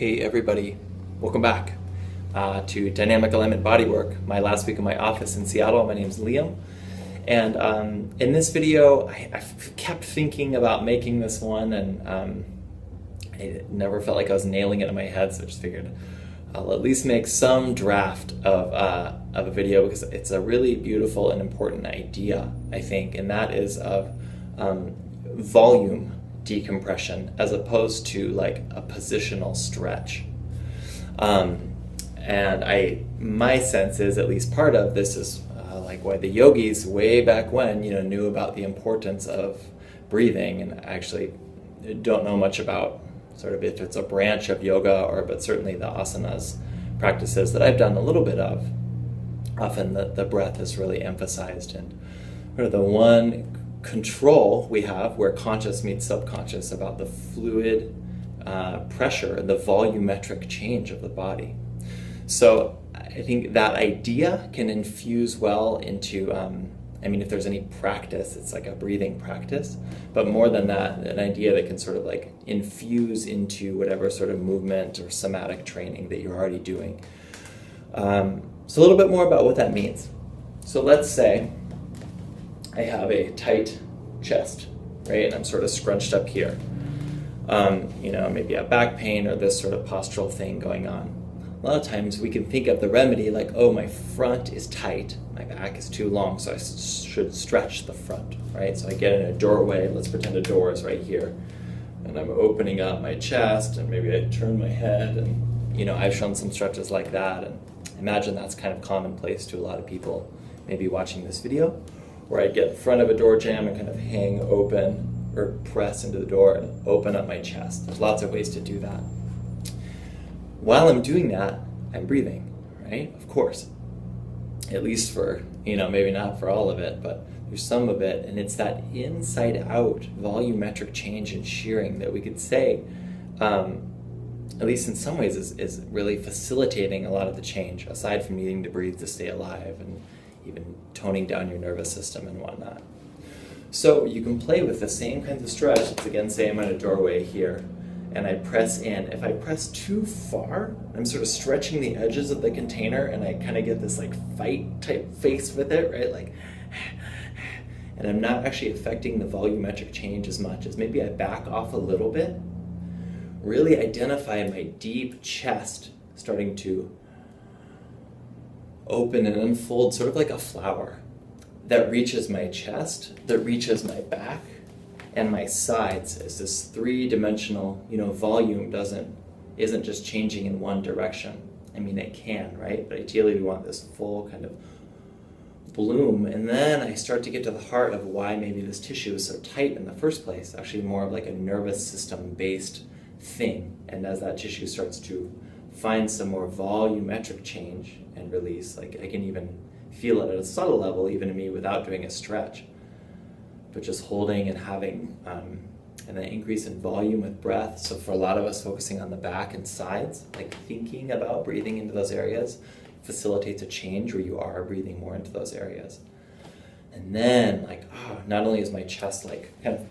Hey everybody, welcome back to Dynamic Alignment Bodywork, my last week in my office in Seattle. My name's Liam, and in this video I kept thinking about making this one, and I never felt like I was nailing it in my head, so I just figured I'll at least make some draft of a video, because it's a really beautiful and important idea, I think, and that is of volume decompression as opposed to like a positional stretch. And my sense is, at least part of this is like why the yogis way back when, knew about the importance of breathing. And I actually don't know much about sort of if it's a branch of yoga, but certainly the asanas practices that I've done a little bit of, often the breath is really emphasized, and sort of the one control we have where conscious meets subconscious about the fluid pressure and the volumetric change of the body. So I think that idea can infuse well into, if there's any practice, it's like a breathing practice, but more than that, an idea that can sort of like infuse into whatever sort of movement or somatic training that you're already doing. So a little bit more about what that means. So let's say I have a tight chest, right? And I'm sort of scrunched up here. Maybe a back pain or this sort of postural thing going on. A lot of times we can think of the remedy like, oh, my front is tight, my back is too long, so I should stretch the front, right? So I get in a doorway, let's pretend a door is right here, and I'm opening up my chest, and maybe I turn my head, and I've shown some stretches like that, and imagine that's kind of commonplace to a lot of people maybe watching this video, where I get in front of a door jamb and kind of hang open or press into the door and open up my chest. There's lots of ways to do that. While I'm doing that, I'm breathing, right? Of course. At least for, maybe not for all of it, but there's some of it, and it's that inside out volumetric change and shearing that we could say, at least in some ways, is really facilitating a lot of the change, aside from needing to breathe to stay alive and even toning down your nervous system and whatnot. So you can play with the same kinds of stretch. Let's again say I'm at a doorway here, and I press in. If I press too far, I'm sort of stretching the edges of the container, and I kind of get this like fight type face with it, right? Like, and I'm not actually affecting the volumetric change as much as maybe I back off a little bit, really identify my deep chest starting to open and unfold, sort of like a flower that reaches my chest, that reaches my back and my sides, as this three-dimensional, volume isn't just changing in one direction. It can, right? But ideally we want this full kind of bloom. And then I start to get to the heart of why maybe this tissue is so tight in the first place, actually more of like a nervous system based thing. And as that tissue starts to find some more volumetric change and release, like I can even feel it at a subtle level, even in me, without doing a stretch, but just holding and having an increase in volume with breath. So for a lot of us, focusing on the back and sides, like thinking about breathing into those areas facilitates a change where you are breathing more into those areas. And then not only is my chest like kind of